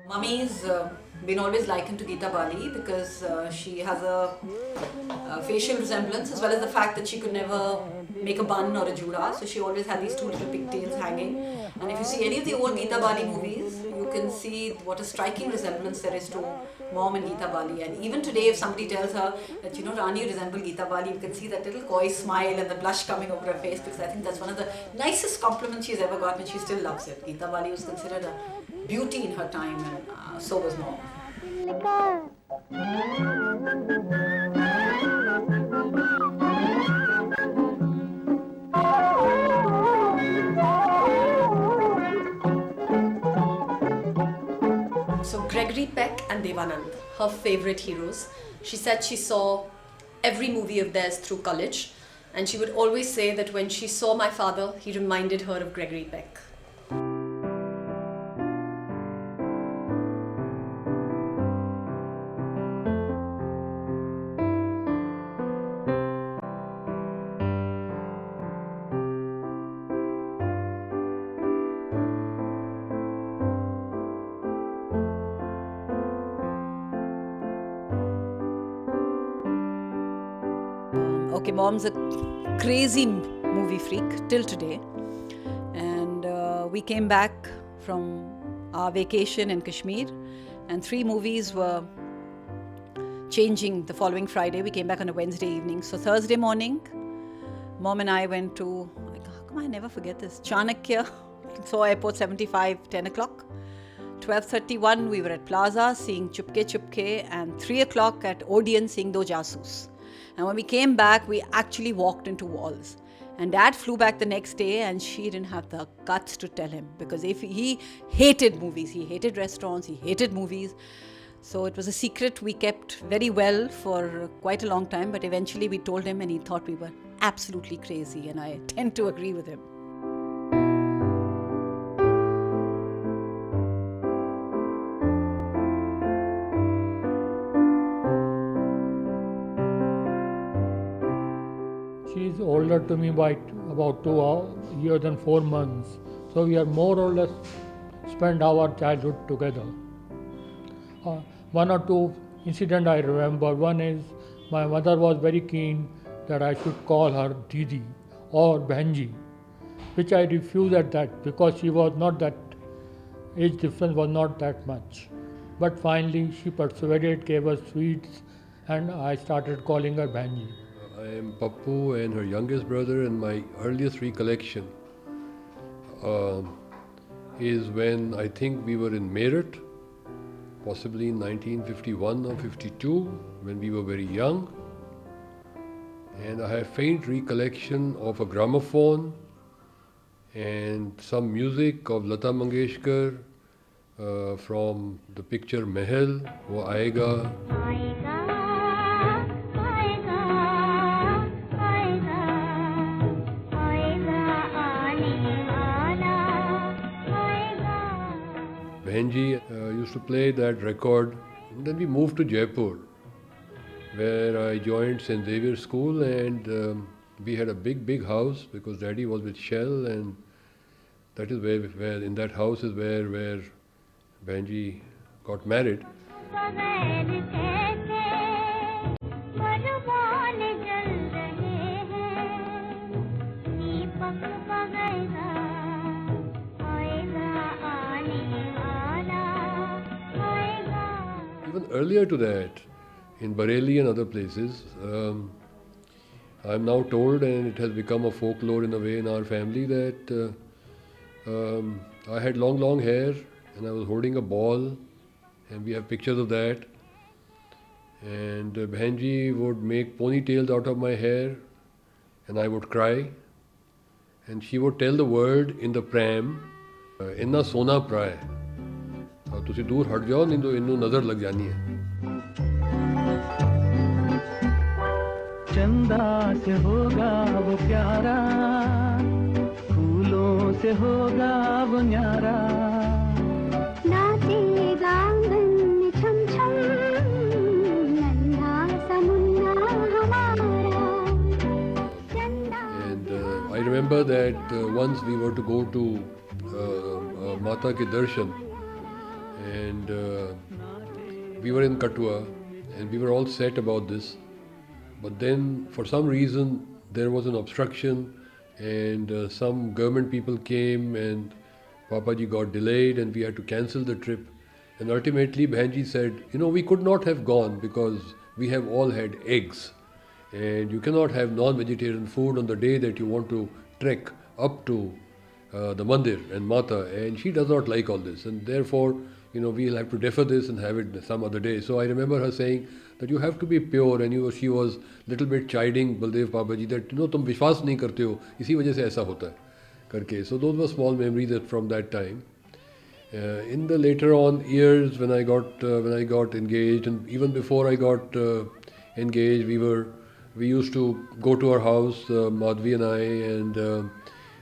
Mummy's been always likened to Geeta Bali because she has a facial resemblance, as well as the fact that she could never make a bun or a juda, so she always had these two little pigtails hanging. And if you see any of the old Geeta Bali movies, you can see what a striking resemblance there is to mom and Geeta Bali. And even today, if somebody tells her that, you know, Rani, you resemble Geeta Bali, you can see that little coy smile and the blush coming over her face, because I think that's one of the nicest compliments she's ever gotten, and she still loves it. Geeta Bali was considered a beauty in her time, and so was mom. So Gregory Peck and Devanand, her favorite heroes. She said she saw every movie of theirs through college, and she would always say that when she saw my father, he reminded her of Gregory Peck. Okay, mom's a crazy movie freak till today, and we came back from our vacation in Kashmir, and 3 movies were changing the following Friday. We came back on a Wednesday evening. So Thursday morning, mom and I went to, how come I never forget this, Chanakya, saw Airport 75, 10 o'clock. 12:31 we were at Plaza seeing Chupke Chupke, and 3 o'clock at Odeon seeing Do Jasoos. And when we came back, we actually walked into walls. And Dad flew back the next day, and she didn't have the guts to tell him, because if he hated movies, he hated restaurants, he hated movies. So it was a secret we kept very well for quite a long time, but eventually we told him and he thought we were absolutely crazy, and I tend to agree with him. She is older to me by about 2 years and 4 months. So we are more or less spent our childhood together. One or two incidents I remember. One is my mother was very keen that I should call her Didi or Benji, which I refused at that because she was not that, age difference was not that much. But finally she persuaded, gave us sweets, and I started calling her Benji. I am Pappu and her youngest brother, and my earliest recollection is when I think we were in Meerut, possibly in 1951 or 52, when we were very young. And I have faint recollection of a gramophone and some music of Lata Mangeshkar from the picture Mahal, Wo Aayega. Benji used to play that record. And then we moved to Jaipur, where I joined St. Xavier's School, and we had a big house because Daddy was with Shell, and that is where in that house is where Benji got married. Even earlier to that, in Bareilly and other places, I am now told, and it has become a folklore in a way in our family, that I had long hair and I was holding a ball, and we have pictures of that. And Benji would make ponytails out of my hair, and I would cry. And she would tell the word in the pram, "Inna sona pray." तुसी दूर हट जाओ, नहीं तो इन्नू नजर लग जानी है. चंदा से होगा वो प्यारा, फूलों से होगा वो न्यारा, नाचेगा आंगन में छम छम, नन्हा सा मुन्ना हमारा. remember that once we were to go to Mata ke darshan, and we were in Katua, and we were all set about this. But then, for some reason, there was an obstruction, and some government people came, and Papaji got delayed, and we had to cancel the trip. And ultimately, Bhenji said, we could not have gone because we have all had eggs. And you cannot have non-vegetarian food on the day that you want to trek up to the mandir and Mata. And she does not like all this. And therefore, we'll have to defer this and have it some other day. So I remember her saying that you have to be pure, and she was little bit chiding Baldev Papaji that, tum vishwas nahi karte ho, isi wajah se aisa hota hai. Karke. So those were small memories from that time. In the later on years, when I got engaged, and even before I got engaged, we used to go to our house, Madhvi and I,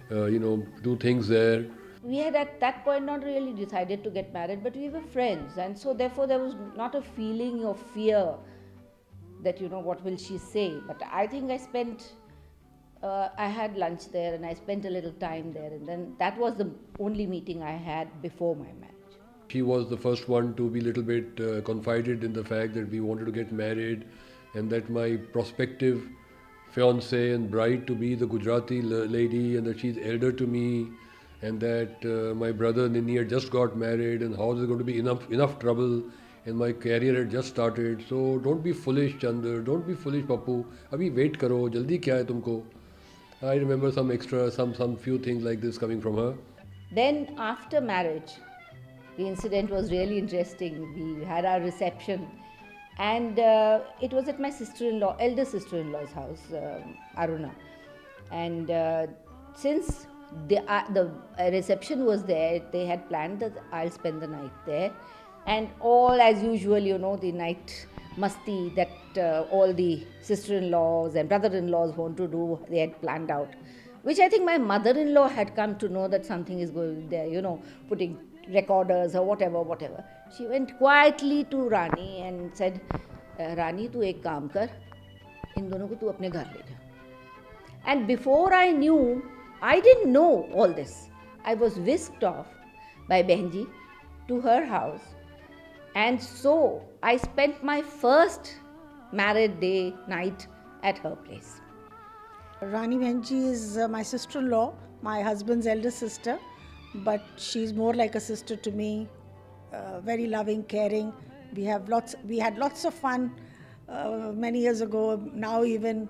and do things there. We had at that point not really decided to get married, but we were friends, and so therefore there was not a feeling of fear that what will she say. But I think I had lunch there, and I spent a little time there, and then that was the only meeting I had before my marriage. She was the first one to be a little bit confided in the fact that we wanted to get married, and that my prospective fiancée and bride to be the Gujarati lady, and that she's elder to me, and that my brother Nini had just got married, and how there's going to be enough trouble, and my career had just started. So don't be foolish, Chandra, don't be foolish, Papu. Abhi wait karo, jaldi kya hai tumko? I remember some few things like this coming from her. Then after marriage, the incident was really interesting. We had our reception, and it was at my elder sister-in-law's house, Aruna. And since the reception was there, they had planned that I'll spend the night there. And all as usual, the night masti that all the sister-in-laws and brother-in-laws want to do, they had planned out. Which I think my mother-in-law had come to know that something is going there, putting recorders or whatever. She went quietly to Rani and said, Rani, tu ek kaam kar, in dono ko tu apne ghar le ja. And before I didn't know all this. I was whisked off by Benji to her house. And so I spent my first married night at her place. Rani Benji is my sister-in-law, my husband's elder sister, but she's more like a sister to me, very loving, caring. We had lots of fun many years ago. Now even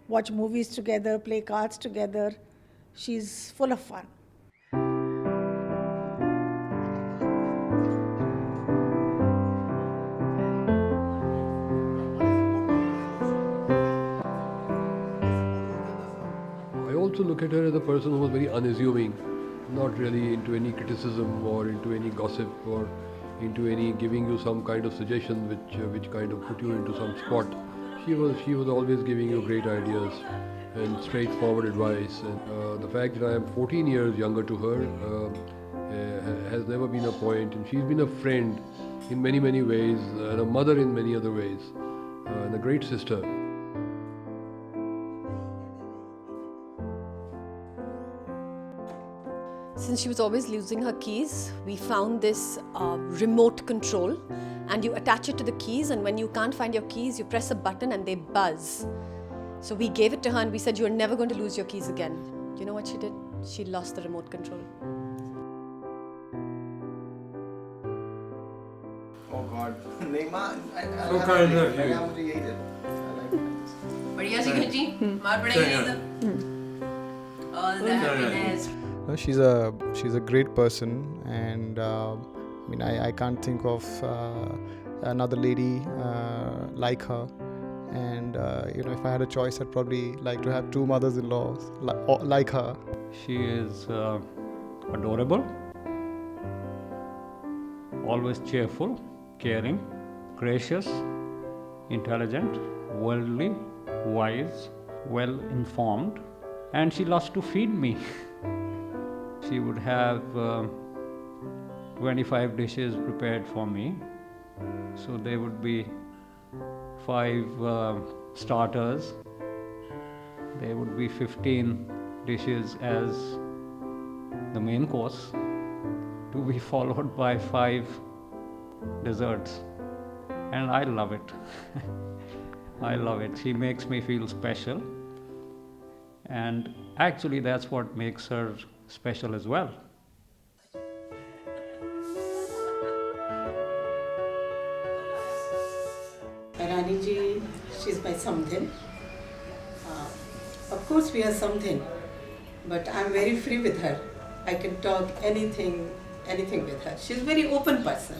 watch movies together, play cards together. She's full of fun. I also look at her as a person who was very unassuming, not really into any criticism or into any gossip or into any giving you some kind of suggestion which kind of put you into some spot. She was always giving you great ideas and straightforward advice. And the fact that I am 14 years younger to her has never been a point. And she's been a friend in many, many ways, and a mother in many other ways, and a great sister. Since she was always losing her keys, we found this remote control, and you attach it to the keys, and when you can't find your keys, you press a button and they buzz. So we gave it to her and we said, you're never going to lose your keys again. You know what she did? She lost the remote control. Oh God. Neymar, I So kind of you. I really hate it. I like that. बढ़िया सी खच्ची मार पड़ेगी all the happiness. She's a great person, and I can't think of another lady like her. And if I had a choice, I'd probably like to have two mothers-in-law like her. She is adorable, always cheerful, caring, gracious, intelligent, worldly, wise, well informed, and she loves to feed me. She would have 25 dishes prepared for me. So there would be 5 starters, there would be 15 dishes as the main course, to be followed by 5 desserts. And I love it. I love it. She makes me feel special. And actually, that's what makes her special as well. Rani ji, she's my something. Of course, we are something, but I'm very free with her. I can talk anything with her. She's a very open person.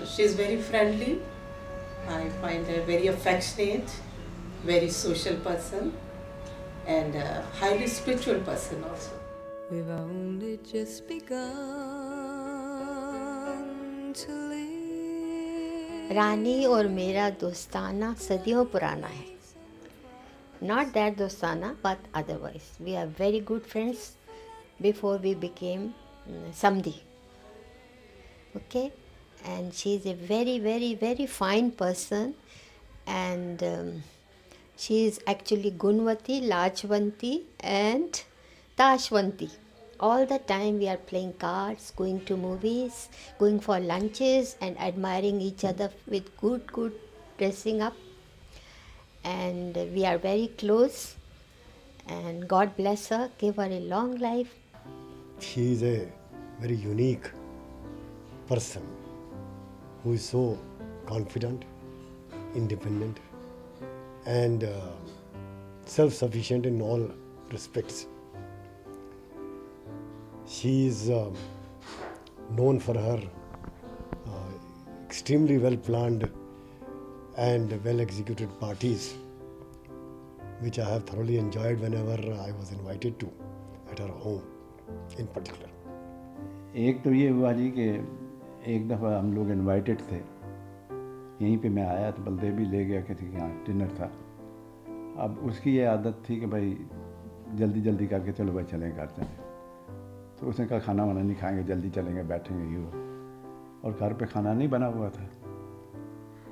She's very friendly. I find her very affectionate, very social person, and a highly spiritual person also. We've only just begun to live. रानी और मेरा दोस्ताना सदियों पुराना है. Not that dostana, but otherwise. We are very good friends before we became Samdi. Okay? And she is a very, very, very fine person. And she is actually Gunwati, Lajwanti and Tashwanti. All the time we are playing cards, going to movies, going for lunches and admiring each other with good dressing up. And we are very close, and God bless her, give her a long life. She is a very unique person who is so confident, independent and self-sufficient in all respects. She is known for her extremely well planned and well executed parties, which I have thoroughly enjoyed whenever I was invited to at her home in particular. एक तो ये हुआ जी कि एक दफ़ा हम लोग invited थे, यहीं पे मैं आया तो बलदेव भी ले गया किसी के यहाँ, डिनर था. अब उसकी ये आदत थी कि भाई जल्दी जल्दी करके चलो भाई चलें घर चलें. तो उसने कहा खाना वाना नहीं खाएंगे, जल्दी चलेंगे, बैठेंगे यूँ. और घर पे खाना नहीं बना हुआ था.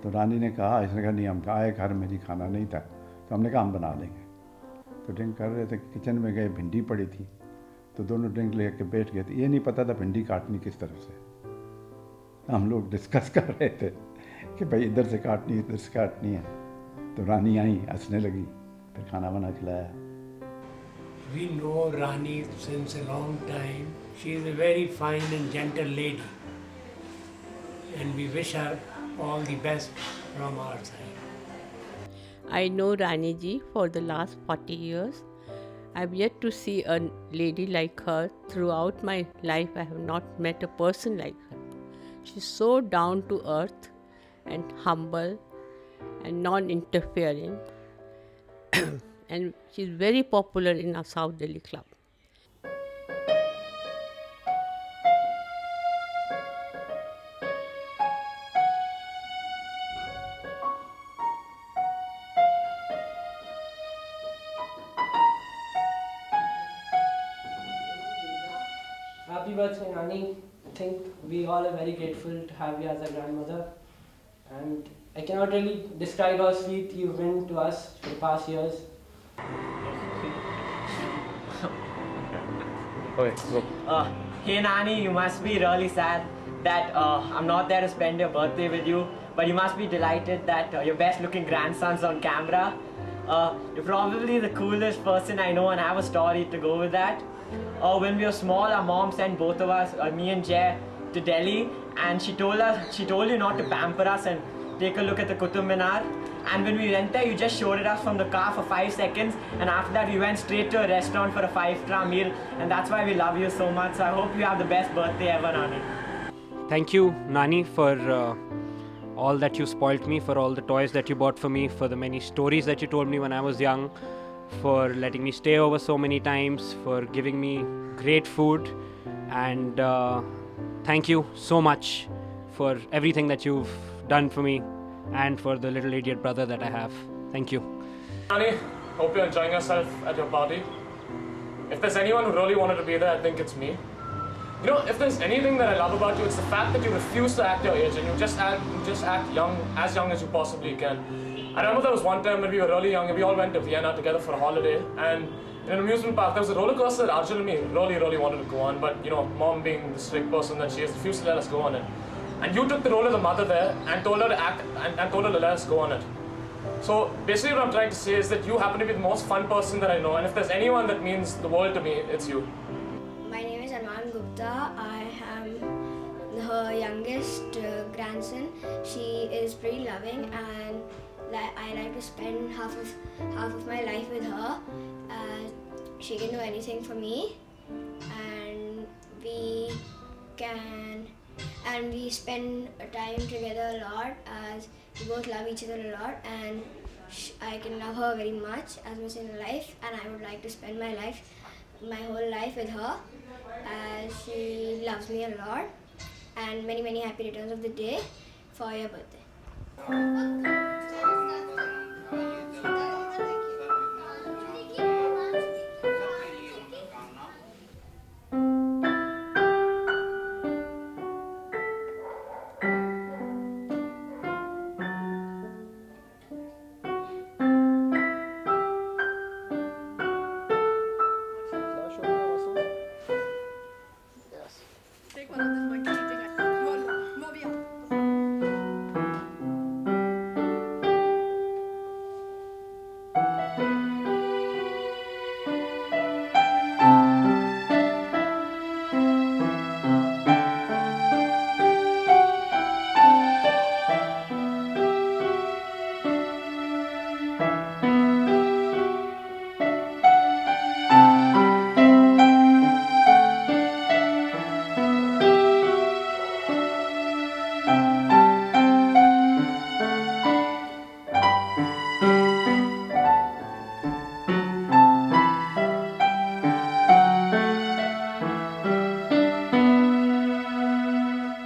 तो रानी ने कहा, इसने कहा नहीं हम आए घर में जी खाना नहीं था. तो हमने कहा हम बना लेंगे. तो ड्रिंक कर रहे थे, किचन में गए, भिंडी पड़ी थी. तो दोनों ड्रिंक लेके बैठ गए थे. ये नहीं पता था भिंडी काटनी किस तरह से. हम लोग डिस्कस कर रहे थे कि भाई इधर से काटनी है, इधर से काटनी है. तो रानी आई, हंसने लगी, फिर खाना बना खिलाया. We know Rani since a long time. She is a very fine and gentle lady. And we wish her all the best from our side. I know Rani ji for the last 40 years. I've yet to see a lady like her. Throughout my life, I have not met a person like her. She's so down to earth and humble and non-interfering. And she's very popular in our South Delhi club. Happy birthday, Nani. I think we all are very grateful to have you as a grandmother. And I cannot really describe how sweet you've been to us for the past years. Okay, go. Hey Nani, you must be really sad that I'm not there to spend your birthday with you, but you must be delighted that your best looking grandson's on camera. You're probably the coolest person I know, and I have a story to go with that. When we were small, our mom sent both of us, me and Jay, to Delhi, and she told you not to pamper us and take a look at the Qutub Minar. And when we went there, you just showed it us from the car for 5 seconds, and after that we went straight to a restaurant for a 5-star meal, and that's why we love you so much. So I hope you have the best birthday ever, Nani. Thank you, Nani, for all that you spoilt me, for all the toys that you bought for me, for the many stories that you told me when I was young, for letting me stay over so many times, for giving me great food, and thank you so much for everything that you've done for me and for the little idiot brother that I have. Thank you. Nani, hope you're enjoying yourself at your party. If there's anyone who really wanted to be there, I think it's me. You know, if there's anything that I love about you, it's the fact that you refuse to act your age and you just act young, as young as you possibly can. I remember there was one time when we were really young and we all went to Vienna together for a holiday, and in an amusement park there was a roller coaster that Arjun and me really wanted to go on, but you know, mom being the strict person that she is, refused to let us go on it. And you took the role of the mother there and told her to act and told her to let us go on it. So basically what I'm trying to say is that you happen to be the most fun person that I know, and if there's anyone that means the world to me, it's you. My name is Arman Gupta. I am her youngest grandson. She is pretty loving, and I like to spend half of my life with her. She can do anything for me, and we spend time together a lot, as we both love each other a lot, and I can love her very much in life, and I would like to spend my whole life with her, as she loves me a lot. And many happy returns of the day for your birthday.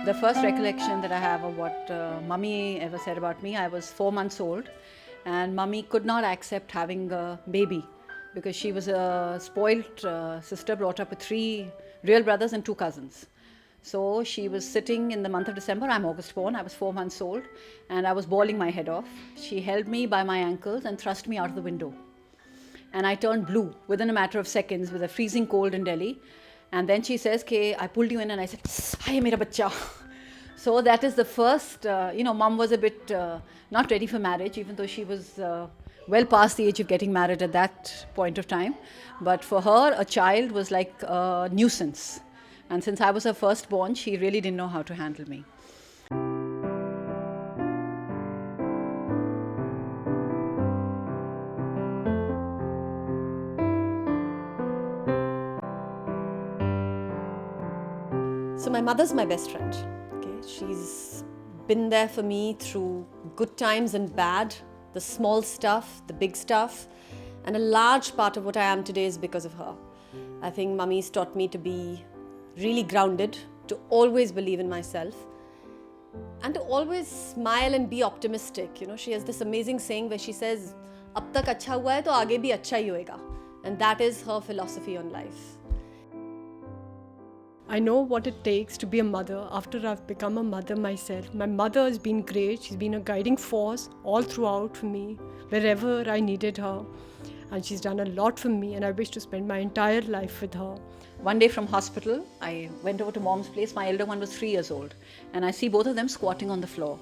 The first recollection that I have of what Mummy ever said about me, I was 4 months old, and Mummy could not accept having a baby because she was a spoilt sister brought up with 3 real brothers and 2 cousins. So she was sitting in the month of December. I'm August born. I was 4 months old, and I was bawling my head off. She held me by my ankles and thrust me out of the window. And I turned blue within a matter of seconds with a freezing cold in Delhi. And then she says, "Ke I pulled you in," and I said, "Hi, mera bacha." So that is the first, Mum was a bit not ready for marriage, even though she was well past the age of getting married at that point of time. But for her, a child was like a nuisance. And since I was her firstborn, she really didn't know how to handle me. So my mother's my best friend. Okay, she's been there for me through good times and bad, the small stuff, the big stuff, and a large part of what I am today is because of her. I think Mummy's taught me to be really grounded, to always believe in myself, and to always smile and be optimistic. She has this amazing saying where she says, "Ab tak acha hua hai to aage bhi acha hi hoega," and that is her philosophy on life. I know what it takes to be a mother after I've become a mother myself. My mother has been great. She's been a guiding force all throughout for me, wherever I needed her. And she's done a lot for me, and I wish to spend my entire life with her. One day from hospital, I went over to Mom's place. My elder one was 3 years old, and I see both of them squatting on the floor.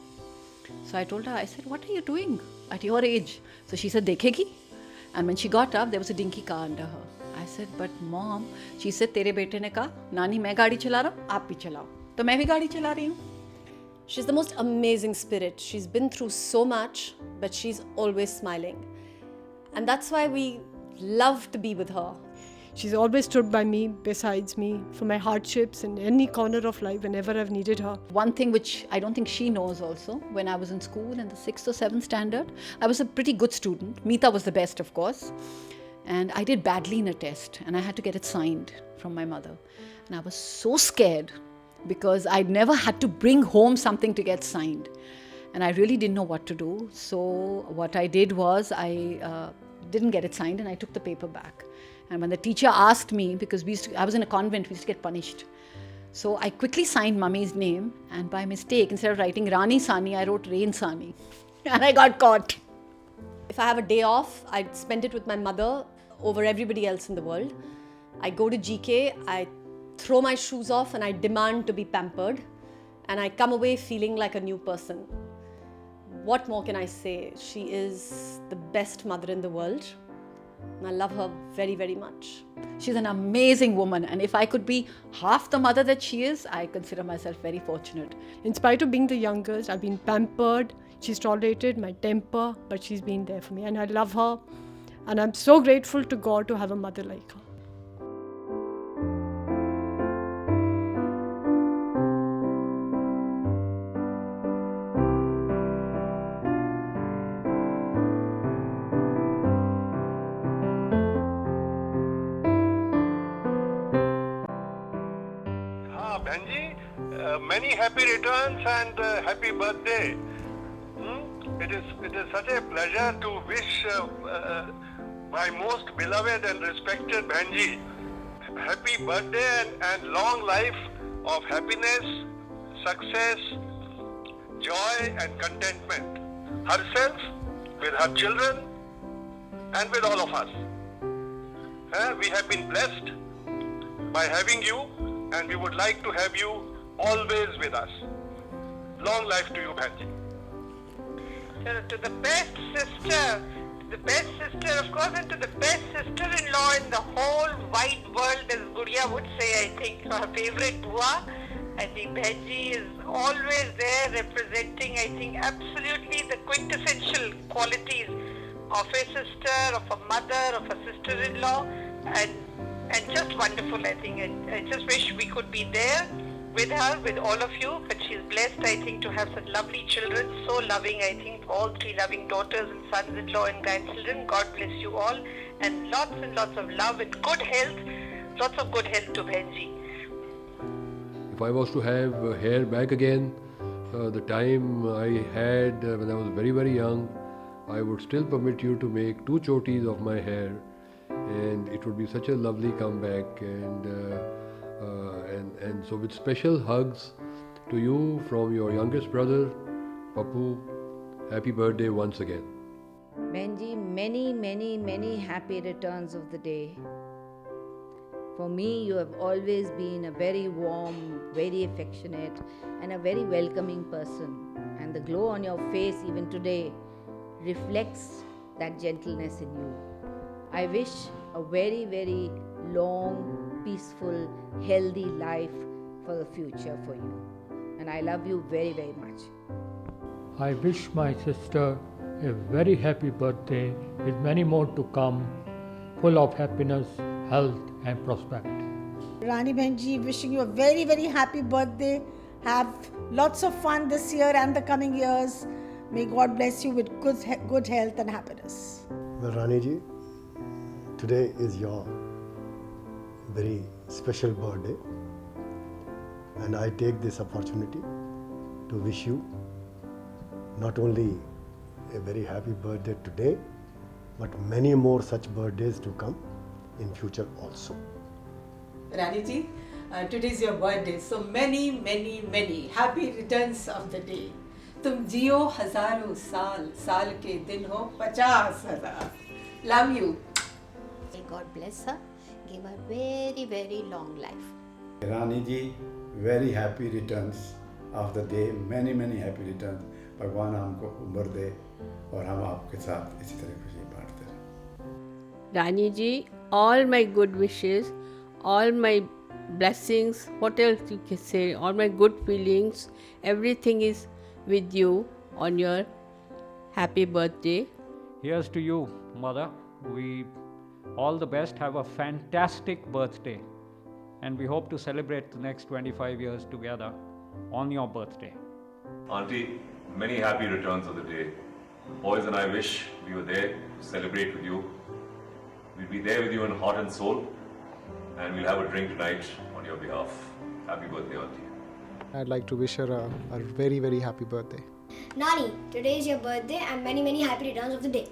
So I told her, I said, "What are you doing at your age?" So she said, "Dekhegi." And when she got up, there was a dinky car under her. I said, "But Mom," she said, "तेरे बेटे ने कहा, नानी मैं गाड़ी चला रहा हूँ, आप भी चलाओ." तो मैं भी गाड़ी चला रही हूँ. She's the most amazing spirit. She's been through so much, but she's always smiling. And that's why we love to be with her. She's always stood by me, besides me, for my hardships in any corner of life whenever I've needed her. One thing which I don't think she knows also, when I was in school in the 6th or 7th standard, I was a pretty good student. Meeta was the best, of course. And I did badly in a test, and I had to get it signed from my mother. And I was so scared because I'd never had to bring home something to get signed. And I really didn't know what to do. So what I did was I didn't get it signed, and I took the paper back. And when the teacher asked me, because I was in a convent, we used to get punished. So I quickly signed Mummy's name, and by mistake, instead of writing Rani Sani, I wrote Rain Sani. And I got caught. if I have a day off, I'd spend it with my mother over everybody else in the world. I go to GK, I throw my shoes off and I demand to be pampered, and I come away feeling like a new person. What more can I say? She is the best mother in the world, and I love her very, very much. She's an amazing woman, and if I could be half the mother that she is, I consider myself very fortunate. In spite of being the youngest, I've been pampered. She's tolerated my temper, but she's been there for me, and I love her. And I'm so grateful to God to have a mother like her. Benji, many happy returns and happy birthday. It is such a pleasure to wish my most beloved and respected Benji happy birthday and long life of happiness, success, joy and contentment. Herself, with her children and with all of us. We have been blessed by having you, and we would like to have you always with us. Long life to you, Benji. To the best sister, of course, and to the best sister-in-law in the whole wide world, as Gudiya would say, I think, her favorite Bua. I think Benji is always there representing, I think, absolutely the quintessential qualities of a sister, of a mother, of a sister-in-law, and just wonderful, I think. And I just wish we could be there with her, with all of you, but she's blessed, I think, to have such lovely children, so loving, I think, all three loving daughters and sons-in-law and grandchildren. God bless you all, and lots of love and good health, lots of good health to Benji. If I was to have hair back again, the time I had when I was very, very young, I would still permit you to make 2 chotis of my hair, and it would be such a lovely comeback. And so with special hugs to you from your youngest brother, Papu, happy birthday once again. Benji, many happy returns of the day. For me, you have always been a very warm, very affectionate and a very welcoming person. And the glow on your face even today reflects that gentleness in you. I wish a very, very long, peaceful, healthy life for the future for you. And I love you very, very much. I wish my sister a very happy birthday with many more to come, full of happiness, health and prosperity. Rani Benji, wishing you a very, very happy birthday. Have lots of fun this year and the coming years. May God bless you with good health and happiness. Well, Rani ji, today is your very special birthday, and I take this opportunity to wish you not only a very happy birthday today, but many more such birthdays to come in future also. Rani ji, today is your birthday, so many happy returns of the day. तुम जियो हजारों साल, साल के दिन हो 50,000. Love you. May God bless her, give her very, very long life. Rani ji, very happy returns of the day, many happy returns. भगवान हमको उम्र दे और हम आपके साथ इसी तरह खुशी बांटते रहें. Rani ji, all my good wishes, all my blessings, what else you can say, all my good feelings, everything is with you on your happy birthday. Here's to you, Mother. We all the best. Have a fantastic birthday. And we hope to celebrate the next 25 years together on your birthday. Auntie, many happy returns of the day. Boys and I wish we were there to celebrate with you. We'll be there with you in heart and soul. And we'll have a drink tonight on your behalf. Happy birthday, Auntie. I'd like to wish her a very, very happy birthday. Nani, today is your birthday and many happy returns of the day.